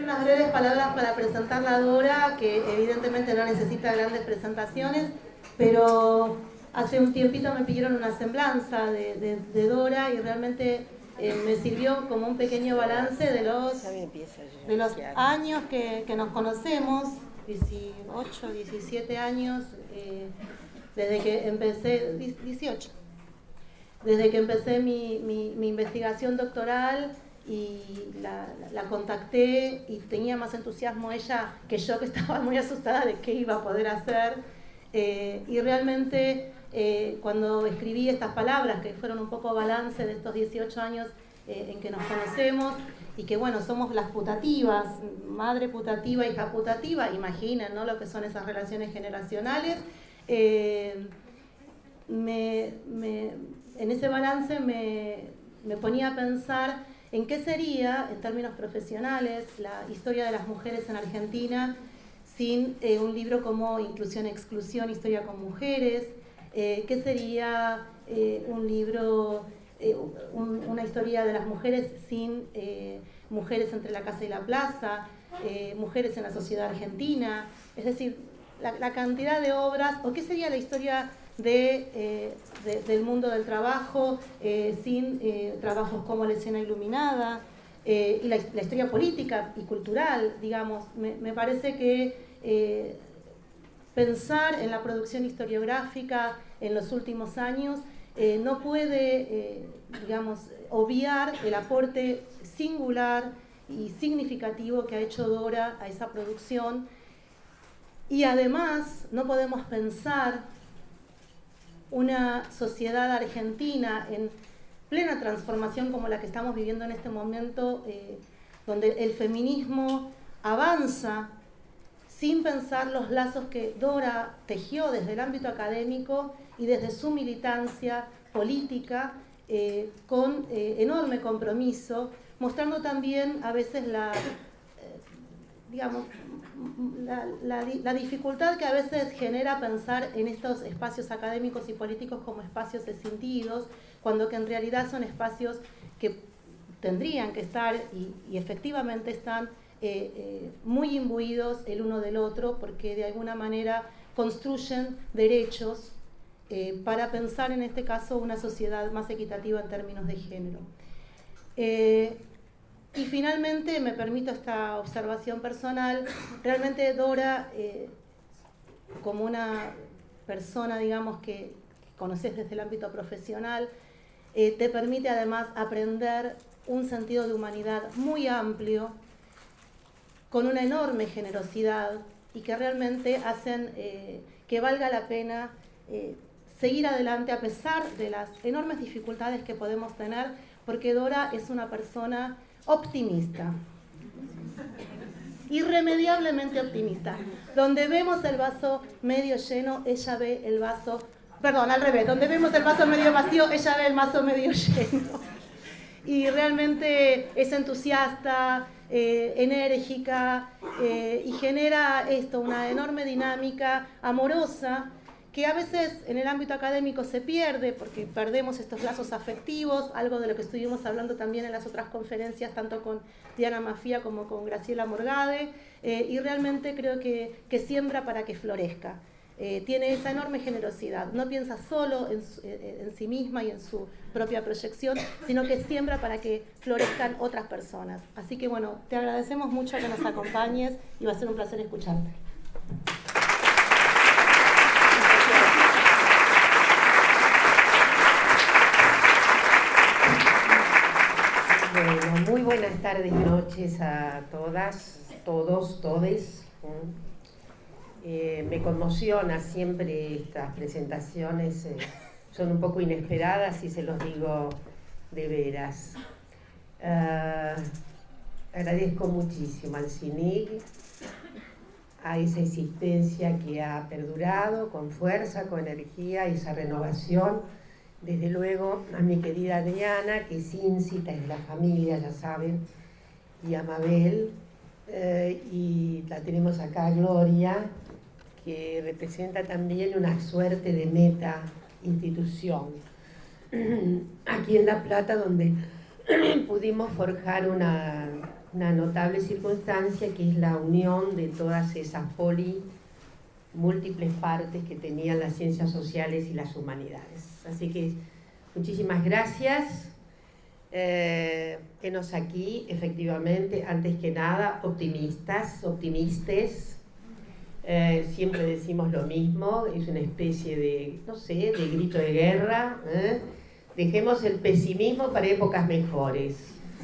unas breves palabras para presentar a Dora, que evidentemente no necesita grandes presentaciones, pero hace un tiempito me pidieron una semblanza de Dora y realmente me sirvió como un pequeño balance de los años que nos conocemos, 18, 17 años, desde que empecé, 18, desde que empecé mi investigación doctoral y la contacté y tenía más entusiasmo ella que yo, que estaba muy asustada de qué iba a poder hacer. Y realmente cuando escribí estas palabras, que fueron un poco balance de estos 18 años en que nos conocemos, y que bueno, somos las putativas, madre putativa, hija putativa, imaginen, ¿no?, lo que son esas relaciones generacionales. En ese balance me ponía a pensar en qué sería, en términos profesionales, la historia de las mujeres en Argentina sin un libro como Inclusión, Exclusión, Historia con Mujeres, qué sería un libro, una historia de las mujeres sin mujeres entre la casa y la plaza, mujeres en la sociedad argentina, es decir, la cantidad de obras, o qué sería la historia del mundo del trabajo sin trabajos como La escena iluminada, y la historia política y cultural, digamos. Me parece que pensar en la producción historiográfica en los últimos años no puede, digamos, obviar el aporte singular y significativo que ha hecho Dora a esa producción. Y además no podemos pensar una sociedad argentina en plena transformación como la que estamos viviendo en este momento, donde el feminismo avanza sin pensar los lazos que Dora tejió desde el ámbito académico y desde su militancia política, con enorme compromiso, mostrando también a veces la dificultad que a veces genera pensar en estos espacios académicos y políticos como espacios escindidos, cuando que en realidad son espacios que tendrían que estar y efectivamente están muy imbuidos el uno del otro, porque de alguna manera construyen derechos para pensar en este caso una sociedad más equitativa en términos de género. Y finalmente me permito esta observación personal. Realmente Dora, como una persona, digamos, que conoces desde el ámbito profesional, te permite además aprender un sentido de humanidad muy amplio, con una enorme generosidad, y que realmente hacen que valga la pena seguir adelante a pesar de las enormes dificultades que podemos tener, porque Dora es una persona optimista, irremediablemente optimista. Donde vemos el vaso medio lleno, ella ve el vaso, perdón, al revés, donde vemos el vaso medio vacío, ella ve el vaso medio lleno. Y realmente es entusiasta, enérgica, y genera esto, una enorme dinámica amorosa, que a veces en el ámbito académico se pierde, porque perdemos estos lazos afectivos, algo de lo que estuvimos hablando también en las otras conferencias, tanto con Diana Mafía como con Graciela Morgade, y realmente creo que siembra para que florezca. Tiene esa enorme generosidad, no piensa solo en sí misma y en su propia proyección, sino que siembra para que florezcan otras personas. Así que bueno, te agradecemos mucho que nos acompañes y va a ser un placer escucharte. Bueno, muy buenas tardes y noches a todas, todos, todes. Me conmociona siempre estas presentaciones, son un poco inesperadas y se los digo de veras. Agradezco muchísimo al CINIG, a esa existencia que ha perdurado con fuerza, con energía y esa renovación. Desde luego a mi querida Adriana, que es íncita, es de la familia, ya saben, y a Mabel, y la tenemos acá, Gloria, que representa también una suerte de meta institución. Aquí en La Plata, donde pudimos forjar una notable circunstancia, que es la unión de todas esas múltiples partes que tenían las ciencias sociales y las humanidades. Así que muchísimas gracias. Henos aquí, efectivamente, antes que nada, optimistas. Siempre decimos lo mismo, es una especie de, no sé, de grito de guerra. Dejemos el pesimismo para épocas mejores.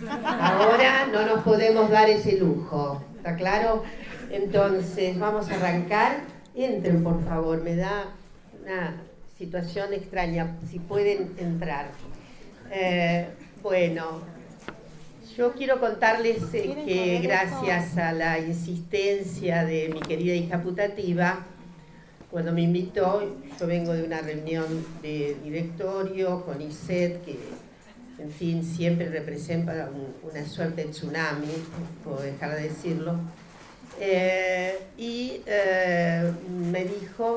Ahora no nos podemos dar ese lujo, ¿está claro? Entonces, vamos a arrancar. Entren, por favor, me da una situación extraña, si pueden entrar. Bueno, yo quiero contarles que gracias a la insistencia de mi querida hija putativa, cuando me invitó, yo vengo de una reunión de directorio con ISET, que en fin siempre representa una suerte de tsunami, no puedo dejar de decirlo,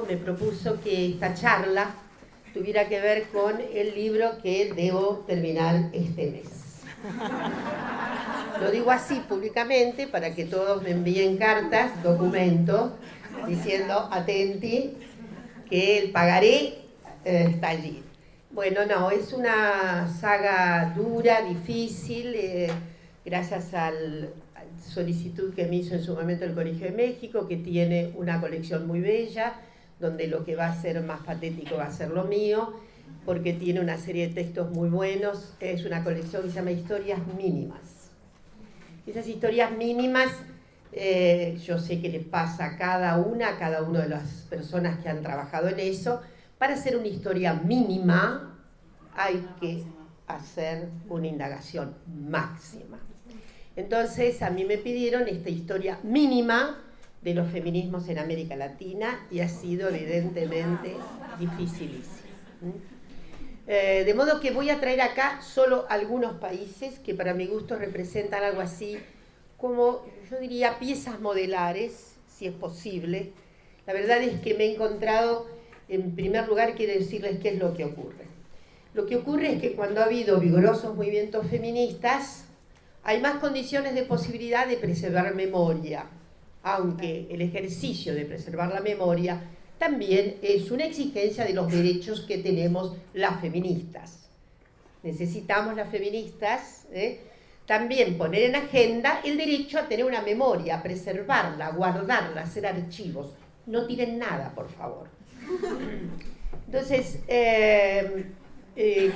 me propuso que esta charla tuviera que ver con el libro que debo terminar este mes. Lo digo así públicamente para que todos me envíen cartas, documentos, diciendo, atenti, que el pagaré está allí. Bueno, no, es una saga dura, difícil, gracias a la solicitud que me hizo en su momento el Colegio de México, que tiene una colección muy bella, donde lo que va a ser más patético va a ser lo mío, porque tiene una serie de textos muy buenos. Es una colección que se llama Historias Mínimas. Esas historias mínimas, yo sé que le pasa a cada uno de las personas que han trabajado en eso. Para hacer una historia mínima hay que hacer una indagación máxima. Entonces a mí me pidieron esta historia mínima de los feminismos en América Latina y ha sido evidentemente dificilísimo. De modo que voy a traer acá solo algunos países que para mi gusto representan algo así como, yo diría, piezas modelares, si es posible. La verdad es que me he encontrado, en primer lugar, quiero decirles qué es lo que ocurre. Lo que ocurre es que cuando ha habido vigorosos movimientos feministas, hay más condiciones de posibilidad de preservar memoria, aunque el ejercicio de preservar la memoria también es una exigencia de los derechos que tenemos las feministas. Necesitamos las feministas también poner en agenda el derecho a tener una memoria, preservarla, guardarla, hacer archivos. No tiren nada, por favor. Entonces,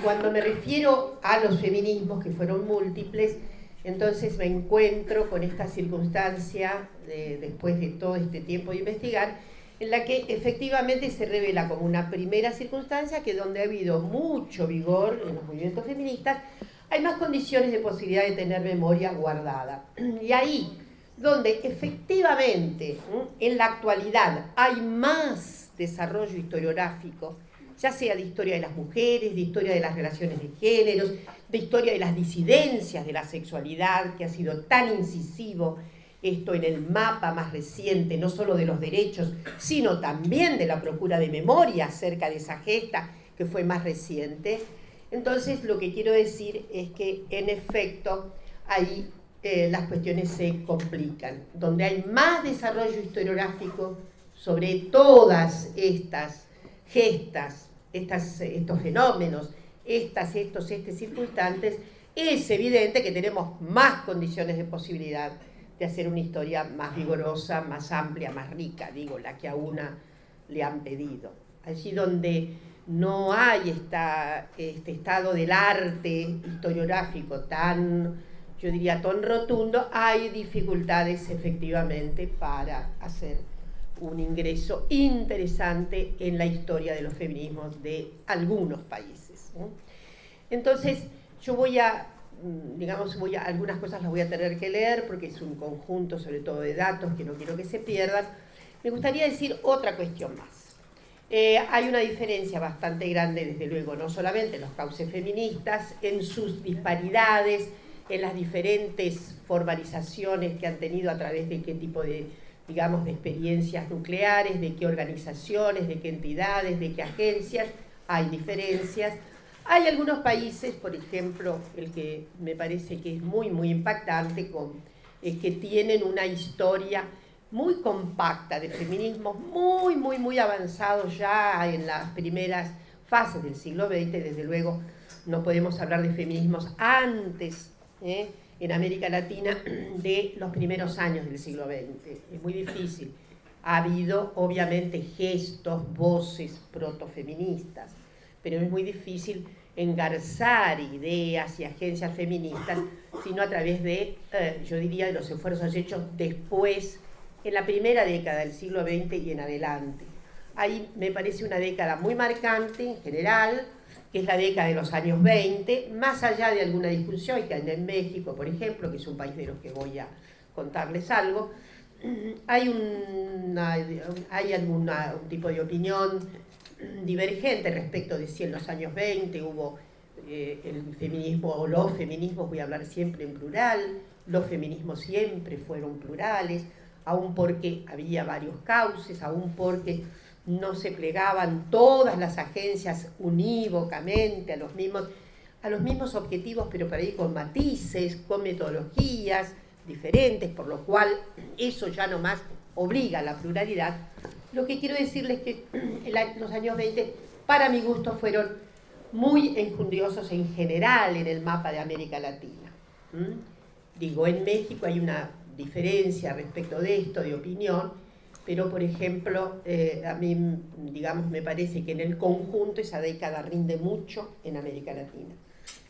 cuando me refiero a los feminismos, que fueron múltiples, entonces me encuentro con esta circunstancia, después de todo este tiempo de investigar, en la que efectivamente se revela como una primera circunstancia que donde ha habido mucho vigor en los movimientos feministas, hay más condiciones de posibilidad de tener memoria guardada. Y ahí, donde efectivamente en la actualidad hay más desarrollo historiográfico, ya sea de historia de las mujeres, de historia de las relaciones de géneros, de historia de las disidencias de la sexualidad, que ha sido tan incisivo esto en el mapa más reciente, no solo de los derechos, sino también de la procura de memoria acerca de esa gesta que fue más reciente. Entonces, lo que quiero decir es que, en efecto, ahí las cuestiones se complican. Donde hay más desarrollo historiográfico sobre todas estas gestas, estos fenómenos, estas circunstantes, es evidente que tenemos más condiciones de posibilidad de hacer una historia más vigorosa, más amplia, más rica, digo, la que a una le han pedido. Allí donde no hay este estado del arte historiográfico tan, yo diría, tan rotundo, hay dificultades efectivamente para hacer un ingreso interesante en la historia de los feminismos de algunos países. Entonces, yo algunas cosas las voy a tener que leer porque es un conjunto sobre todo de datos que no quiero que se pierdan. Me gustaría decir otra cuestión más. Hay una diferencia bastante grande, desde luego, no solamente en los cauces feministas, en sus disparidades, en las diferentes formalizaciones que han tenido a través de qué tipo de experiencias nucleares, de qué organizaciones, de qué entidades, de qué agencias, hay diferencias. Hay algunos países, por ejemplo, el que me parece que es muy, muy impactante, que tienen una historia muy compacta de feminismos muy, muy, muy avanzados ya en las primeras fases del siglo XX. Desde luego no podemos hablar de feminismos antes, en América Latina, de los primeros años del siglo XX. Es muy difícil. Ha habido, obviamente, gestos, voces protofeministas, pero es muy difícil engarzar ideas y agencias feministas, sino a través de, yo diría, de los esfuerzos hechos después, en la primera década del siglo XX y en adelante. Ahí me parece una década muy marcante en general, que es la década de los años 20, más allá de alguna discusión que hay en México, por ejemplo, que es un país de los que voy a contarles algo. Hay un tipo de opinión divergente respecto de si en los años 20 hubo el feminismo o los feminismos, voy a hablar siempre en plural, los feminismos siempre fueron plurales, aún porque había varios cauces, aún porque no se plegaban todas las agencias unívocamente a los mismos objetivos, pero por ahí con matices, con metodologías diferentes, por lo cual eso ya no más obliga a la pluralidad. Lo que quiero decirles es que los años 20, para mi gusto, fueron muy enjundiosos en general en el mapa de América Latina. Digo, en México hay una diferencia respecto de esto, de opinión, pero, por ejemplo, a mí, digamos, me parece que en el conjunto esa década rinde mucho en América Latina.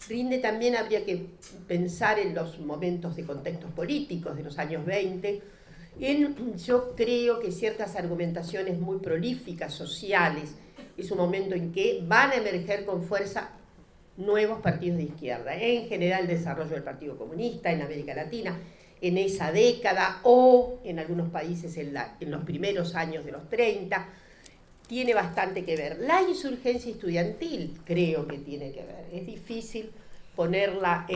Rinde también, habría que pensar en los momentos de contextos políticos de los años 20, yo creo que ciertas argumentaciones muy prolíficas, sociales, es un momento en que van a emerger con fuerza nuevos partidos de izquierda, en general el desarrollo del Partido Comunista en América Latina, en esa década o en algunos países en los primeros años de los 30, tiene bastante que ver. La insurgencia estudiantil creo que tiene que ver. Es difícil ponerla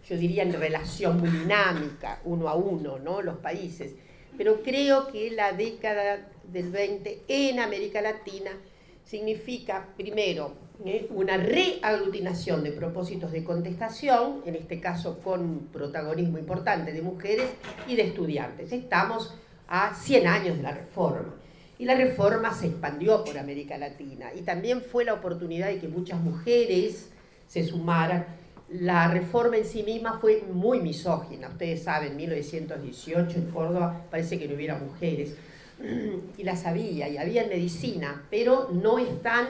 yo diría, en relación muy dinámica, uno a uno, ¿no? Los países. Pero creo que la década del 20 en América Latina significa, primero, una reaglutinación de propósitos de contestación, en este caso con protagonismo importante de mujeres y de estudiantes. Estamos a 100 años de la Reforma. Y la Reforma se expandió por América Latina. Y también fue la oportunidad de que muchas mujeres se sumaran. La Reforma en sí misma fue muy misógina. Ustedes saben, en 1918 en Córdoba parece que no hubiera mujeres. Y las había, y había en medicina, pero no están,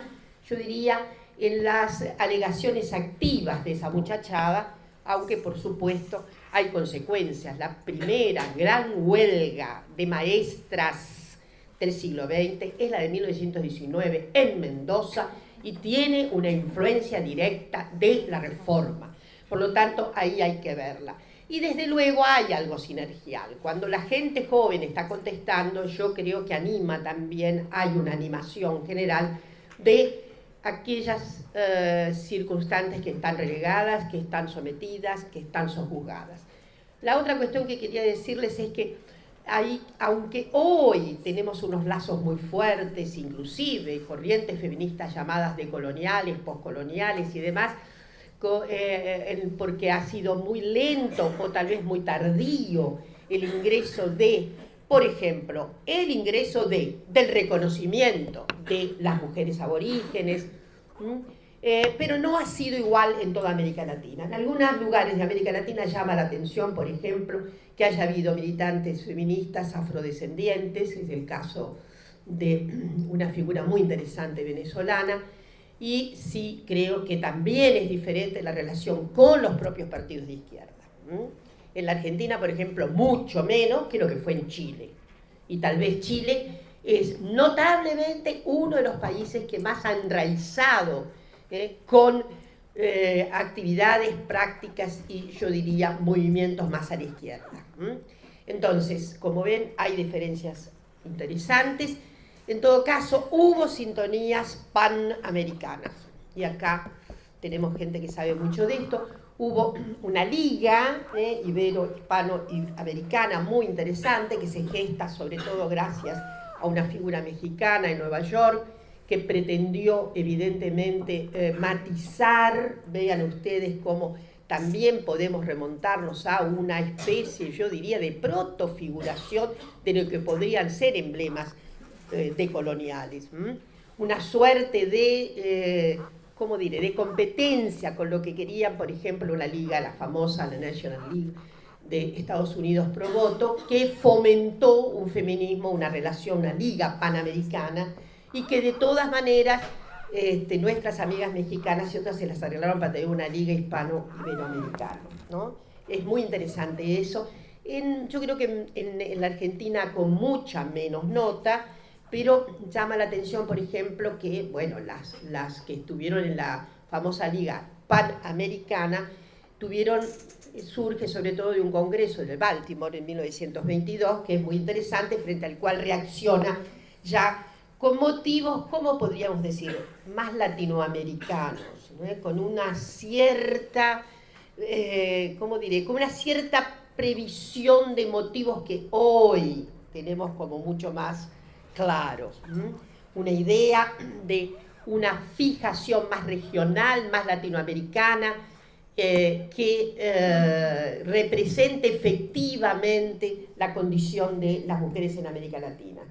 yo diría, en las alegaciones activas de esa muchachada, aunque por supuesto hay consecuencias. La primera gran huelga de maestras del siglo XX es la de 1919 en Mendoza y tiene una influencia directa de la Reforma. Por lo tanto, ahí hay que verla. Y desde luego hay algo sinergial. Cuando la gente joven está contestando, yo creo que anima también, hay una animación general de aquellas circunstancias que están relegadas, que están sometidas, que están sojuzgadas. La otra cuestión que quería decirles es que aunque hoy tenemos unos lazos muy fuertes, inclusive corrientes feministas llamadas decoloniales, poscoloniales y demás, porque ha sido muy lento o tal vez muy tardío el ingreso por ejemplo, del reconocimiento de las mujeres aborígenes, pero no ha sido igual en toda América Latina. En algunos lugares de América Latina llama la atención, por ejemplo, que haya habido militantes feministas afrodescendientes, es el caso de una figura muy interesante venezolana, y sí creo que también es diferente la relación con los propios partidos de izquierda. En la Argentina, por ejemplo, mucho menos que lo que fue en Chile. Y tal vez Chile es notablemente uno de los países que más ha enraizado con actividades, prácticas y yo diría movimientos más a la izquierda. Entonces, como ven, hay diferencias interesantes. En todo caso, hubo sintonías panamericanas. Y acá tenemos gente que sabe mucho de esto. Hubo una liga ibero-hispanoamericana muy interesante que se gesta sobre todo gracias a una figura mexicana en Nueva York, que pretendió evidentemente matizar, vean ustedes cómo también podemos remontarnos a una especie, yo diría, de protofiguración de lo que podrían ser emblemas decoloniales. Una suerte de, ¿cómo diré?, de competencia con lo que querían, por ejemplo, una liga, la famosa, la National League de Estados Unidos pro voto, que fomentó un feminismo, una relación, una liga panamericana, y que de todas maneras nuestras amigas mexicanas y otras se las arreglaron para tener una liga hispano-iberoamericana, ¿no? Es muy interesante eso. Yo creo que en la Argentina con mucha menos nota, pero llama la atención, por ejemplo, que bueno, las que estuvieron en la famosa liga panamericana surge sobre todo de un congreso de Baltimore en 1922, que es muy interesante, frente al cual reacciona ya con motivos, ¿cómo podríamos decir?, más latinoamericanos, ¿no? Con una cierta, ¿cómo diré?, con una cierta previsión de motivos que hoy tenemos como mucho más claros. Una idea de una fijación más regional, más latinoamericana, que represente efectivamente la condición de las mujeres en América Latina.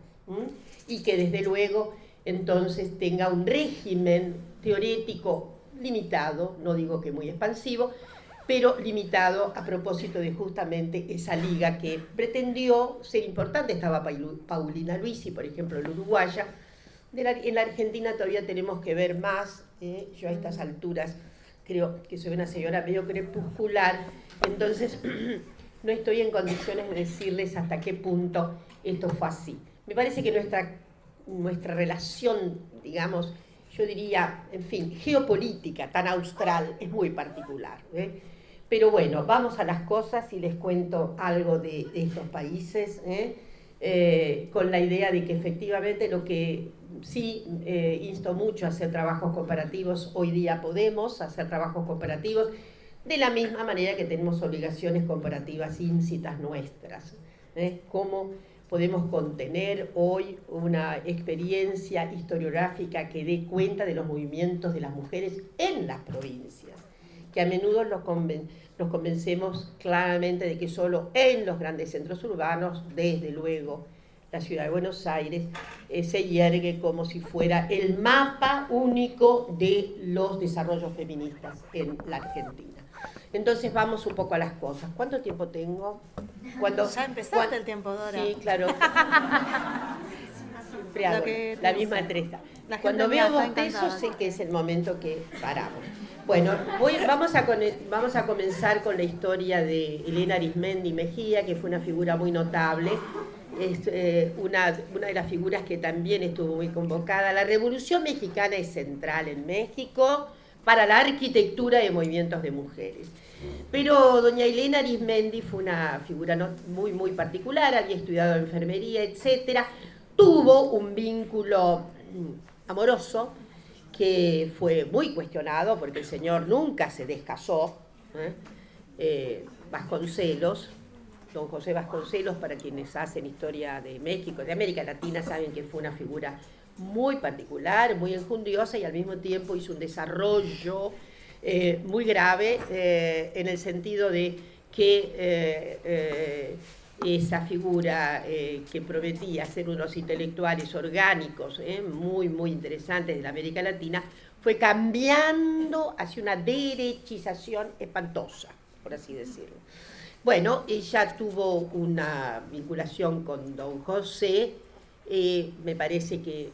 Y que desde luego entonces tenga un régimen teorético limitado, no digo que muy expansivo, pero limitado a propósito de justamente esa liga que pretendió ser importante. Estaba Paulina Luisi, por ejemplo, la uruguaya. En la Argentina todavía tenemos que ver más, yo a estas alturas creo que soy una señora medio crepuscular, entonces no estoy en condiciones de decirles hasta qué punto esto fue así. Me parece que nuestra relación, digamos, yo diría, en fin, geopolítica tan austral es muy particular. Pero bueno, vamos a las cosas y les cuento algo de estos países, con la idea de que efectivamente lo que sí insto mucho a hacer trabajos comparativos, hoy día podemos hacer trabajos comparativos de la misma manera que tenemos obligaciones comparativas íncitas nuestras. Cómo podemos contener hoy una experiencia historiográfica que dé cuenta de los movimientos de las mujeres en las provincias, que a menudo nos convencemos claramente de que solo en los grandes centros urbanos, desde luego la ciudad de Buenos Aires, se yergue como si fuera el mapa único de los desarrollos feministas en la Argentina. Entonces vamos un poco a las cosas. ¿Cuánto tiempo tengo? Ya empezaste el tiempo, Dora. Sí, claro. Siempre hago la misma treta. Cuando veo bostezos sé que es el momento que paramos. Bueno, vamos a comenzar con la historia de Elena Arizmendi Mejía, que fue una figura muy notable. Es una de las figuras que también estuvo muy convocada. La Revolución Mexicana es central en México para la arquitectura de movimientos de mujeres. Pero doña Elena Arizmendi fue una figura muy, muy particular, había estudiado enfermería, etc. Tuvo un vínculo amoroso que fue muy cuestionado porque el señor nunca se descasó. Vasconcelos, don José Vasconcelos, para quienes hacen historia de México, de América Latina, saben que fue una figura muy particular, muy enjundiosa y al mismo tiempo hizo un desarrollo muy grave en el sentido de que esa figura que prometía ser unos intelectuales orgánicos muy, muy interesantes de la América Latina, fue cambiando hacia una derechización espantosa, por así decirlo. Bueno, ella tuvo una vinculación con don José. Me parece que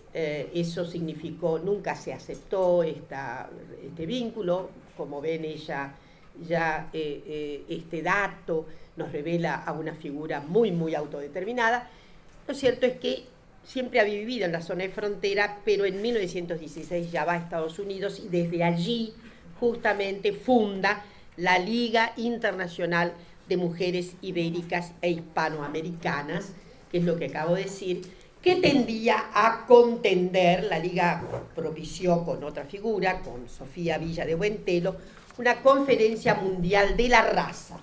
eso significó, nunca se aceptó este vínculo. Como ven, ella ya este dato nos revela a una figura muy, muy autodeterminada. Lo cierto es que siempre había vivido en la zona de frontera, pero en 1916 ya va a Estados Unidos y desde allí justamente funda la Liga Internacional de Mujeres Ibéricas e Hispanoamericanas, que es lo que acabo de decir, que tendía a contender. La Liga propició con otra figura, con Sofía Villa de Buentelo, una conferencia mundial de la raza.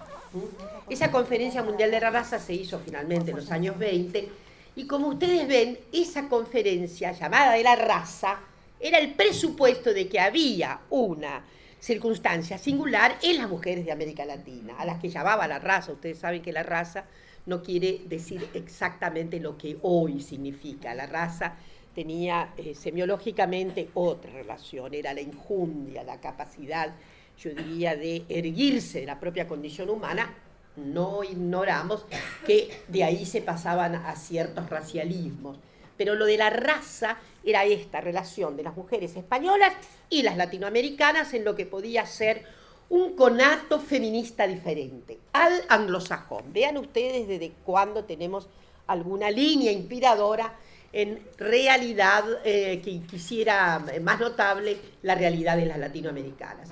Esa conferencia mundial de la raza se hizo finalmente en los años 20, y como ustedes ven, esa conferencia llamada de la raza era el presupuesto de que había una circunstancia singular en las mujeres de América Latina, a las que llamaba la raza. Ustedes saben que la raza no quiere decir exactamente lo que hoy significa. La raza tenía semiológicamente otra relación, era la enjundia, la capacidad, yo diría, de erguirse de la propia condición humana. No ignoramos que de ahí se pasaban a ciertos racialismos, pero lo de la raza era esta relación de las mujeres españolas y las latinoamericanas en lo que podía ser un conato feminista diferente al anglosajón. Vean ustedes desde cuándo tenemos alguna línea inspiradora en realidad que quisiera más notable la realidad de las latinoamericanas.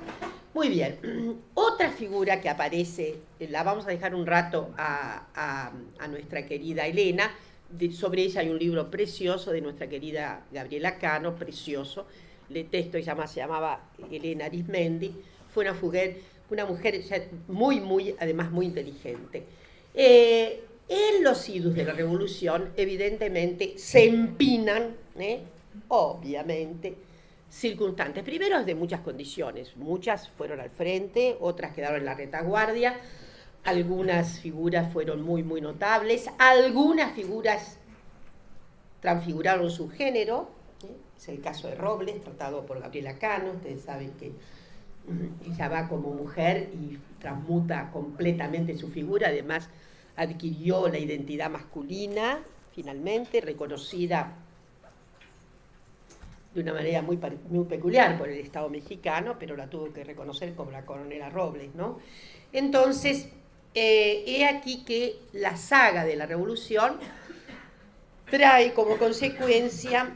Muy bien, otra figura que aparece, la vamos a dejar un rato a nuestra querida Elena, sobre ella hay un libro precioso de nuestra querida Gabriela Cano, precioso, el texto se llamaba Elena Arismendi, fue una mujer además muy inteligente. En los idus de la revolución, evidentemente, se empinan, obviamente, circunstantes. Primero, de muchas condiciones. Muchas fueron al frente, otras quedaron en la retaguardia. Algunas figuras fueron muy notables. Algunas figuras transfiguraron su género. Es el caso de Robles, tratado por Gabriela Cano. Ustedes saben que ella va como mujer y transmuta completamente su figura. Además, adquirió la identidad masculina, finalmente, reconocida de una manera muy peculiar por el Estado mexicano, pero la tuvo que reconocer como la coronela Robles, ¿no? Entonces, he aquí que la saga de la Revolución trae como consecuencia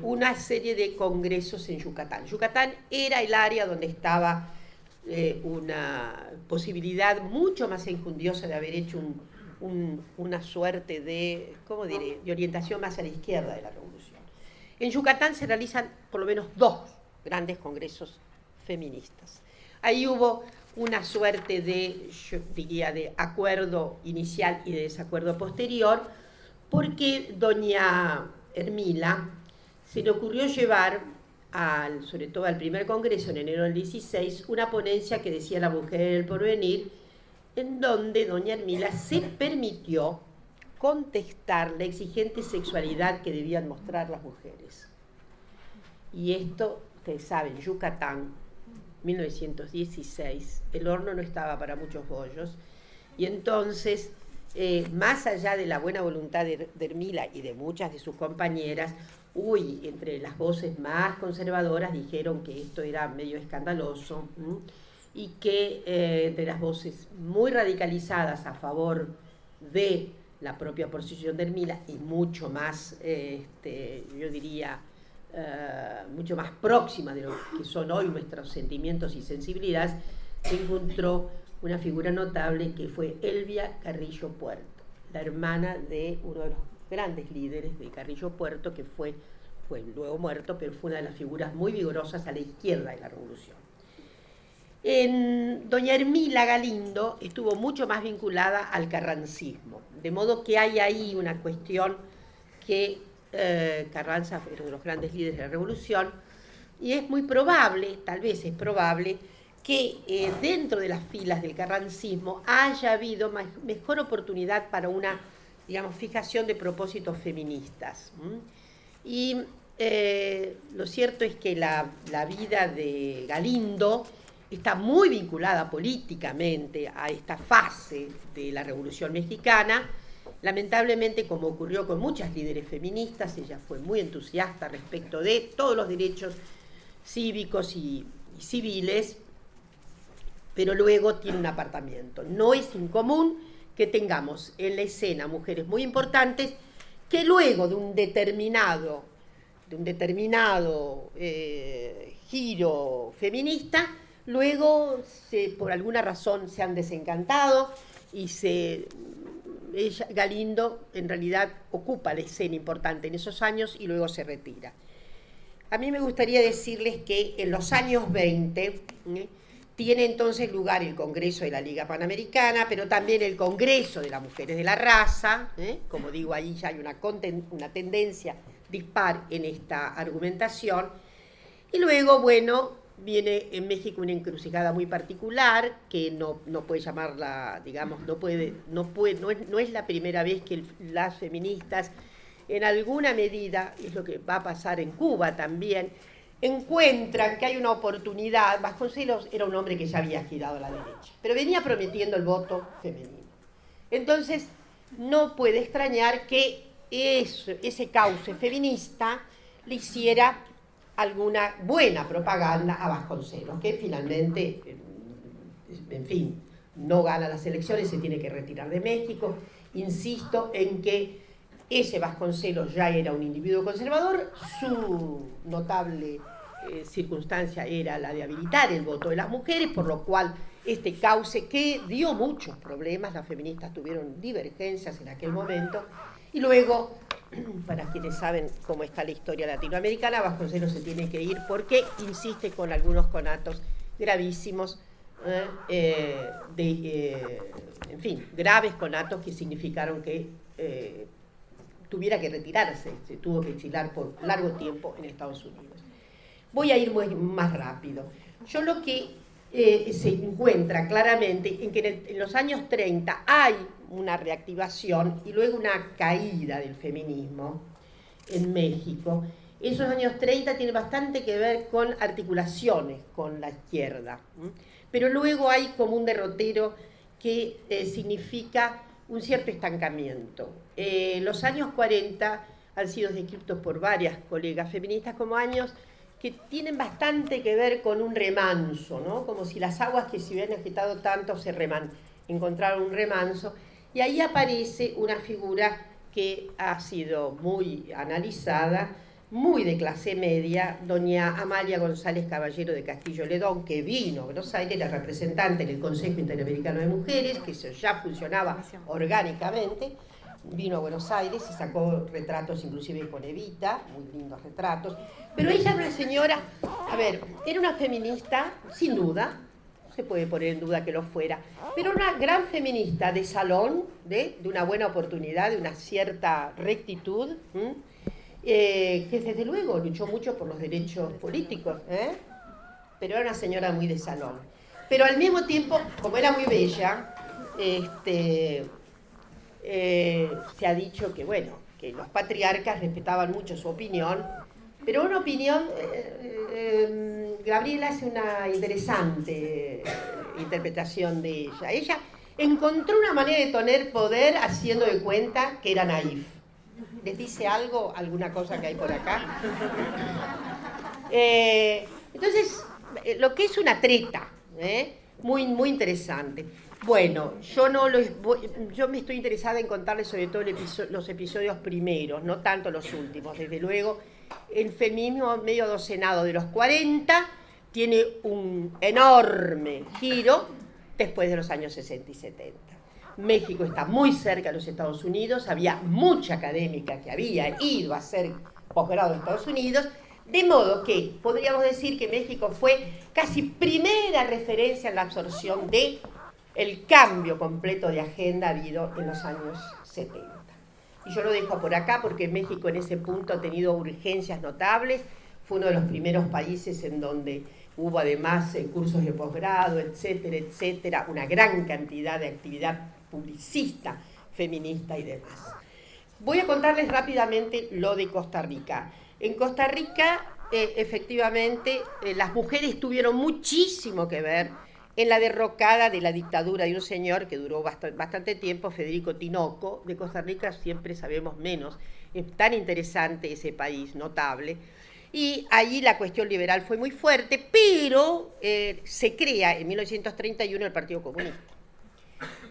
una serie de congresos en Yucatán. Yucatán era el área donde estaba una posibilidad mucho más enjundiosa de haber hecho una suerte de, ¿cómo diré?, de orientación más a la izquierda de la revolución. En Yucatán se realizan por lo menos 2 grandes congresos feministas. Ahí hubo una suerte de, yo diría, de acuerdo inicial y de desacuerdo posterior, porque doña Ermila se le ocurrió llevar, sobre todo al primer congreso en enero del 16, una ponencia que decía La mujer en el porvenir, en donde doña Ermila se permitió contestar la exigente sexualidad que debían mostrar las mujeres. Y esto, ustedes saben, Yucatán, 1916, el horno no estaba para muchos bollos, y entonces, más allá de la buena voluntad de Ermila y de muchas de sus compañeras, entre las voces más conservadoras dijeron que esto era medio escandaloso, y que entre las voces muy radicalizadas a favor de la propia posición de Ermila y mucho más, yo diría, mucho más próxima de lo que son hoy nuestros sentimientos y sensibilidades, se encontró una figura notable que fue Elvia Carrillo Puerto, la hermana de uno de los grandes líderes de Carrillo Puerto, que fue luego muerto, pero fue una de las figuras muy vigorosas a la izquierda de la revolución. Doña Ermila Galindo estuvo mucho más vinculada al carrancismo, de modo que hay ahí una cuestión que Carranza fue uno de los grandes líderes de la revolución, y es muy probable, tal vez es probable, que dentro de las filas del carrancismo haya habido mejor oportunidad para una, digamos, fijación de propósitos feministas. Y lo cierto es que la vida de Galindo está muy vinculada políticamente a esta fase de la Revolución Mexicana. Lamentablemente, como ocurrió con muchas líderes feministas, ella fue muy entusiasta respecto de todos los derechos cívicos y civiles, pero luego tiene un apartamiento. No es incomún que tengamos en la escena mujeres muy importantes que luego de un determinado giro feminista, luego por alguna razón se han desencantado y Galindo en realidad ocupa la escena importante en esos años y luego se retira. A mí me gustaría decirles que en los años 20 tiene entonces lugar el Congreso de la Liga Panamericana, pero también el Congreso de las Mujeres de la Raza, como digo, ahí ya hay una tendencia dispar en esta argumentación. Y luego, bueno, viene en México una encrucijada muy particular, que no puede llamarla, digamos, no es la primera vez que las feministas, en alguna medida, es lo que va a pasar en Cuba también, encuentran que hay una oportunidad. Vasconcelos era un hombre que ya había girado a la derecha, pero venía prometiendo el voto femenino. Entonces, no puede extrañar que ese cauce feminista le hiciera alguna buena propaganda a Vasconcelos, que finalmente, en fin, no gana las elecciones, se tiene que retirar de México. Insisto en que ese Vasconcelos ya era un individuo conservador, su notable circunstancia era la de habilitar el voto de las mujeres, por lo cual este cauce, que dio muchos problemas, las feministas tuvieron divergencias en aquel momento, y luego, para quienes saben cómo está la historia latinoamericana, Vasconcelos se tiene que ir porque insiste con algunos conatos gravísimos, en fin, graves conatos que significaron que tuviera que retirarse, se tuvo que exilar por largo tiempo en Estados Unidos. Voy a ir más rápido. Yo lo que se encuentra claramente en que en los años 30 hay una reactivación y luego una caída del feminismo en México. Esos años 30 tienen bastante que ver con articulaciones con la izquierda, pero luego hay como un derrotero que significa un cierto estancamiento. Los años 40 han sido descritos por varias colegas feministas como años que tienen bastante que ver con un remanso, ¿no? Como si las aguas que se hubieran agitado tanto encontraron un remanso, y ahí aparece una figura que ha sido muy analizada, muy de clase media, doña Amalia González Caballero de Castillo Ledón, que vino a Buenos Aires, era representante en el Consejo Interamericano de Mujeres, que ya funcionaba orgánicamente. Vino a Buenos Aires y sacó retratos inclusive con Evita, muy lindos retratos, pero ella era una señora, era una feminista, sin duda, no se puede poner en duda que lo fuera, pero una gran feminista de salón, de una buena oportunidad, de una cierta rectitud, que desde luego luchó mucho por los derechos políticos, pero era una señora muy de salón. Pero al mismo tiempo, como era muy bella, se ha dicho que, bueno, que los patriarcas respetaban mucho su opinión, pero una opinión, Gabriela hace una interesante interpretación de ella. Ella encontró una manera de tener poder haciendo de cuenta que era naif. ¿Les dice algo, alguna cosa que hay por acá? Entonces, lo que es una treta, muy, muy interesante. Bueno, yo me estoy interesada en contarles sobre todo los episodios primeros, no tanto los últimos. Desde luego, el feminismo medio docenado de los 40 tiene un enorme giro después de los años 60 y 70. México está muy cerca de los Estados Unidos, había mucha académica que había ido a hacer posgrado en Estados Unidos, de modo que podríamos decir que México fue casi primera referencia en la absorción de el cambio completo de agenda habido en los años 70. Y yo lo dejo por acá porque México en ese punto ha tenido urgencias notables, fue uno de los primeros países en donde hubo además cursos de posgrado, etcétera, etcétera, una gran cantidad de actividad publicista, feminista y demás. Voy a contarles rápidamente lo de Costa Rica. En Costa Rica, efectivamente, las mujeres tuvieron muchísimo que ver en la derrocada de la dictadura de un señor que duró bastante tiempo, Federico Tinoco. De Costa Rica siempre sabemos menos. Es tan interesante ese país, notable. Y allí la cuestión liberal fue muy fuerte, pero se crea en 1931 el Partido Comunista.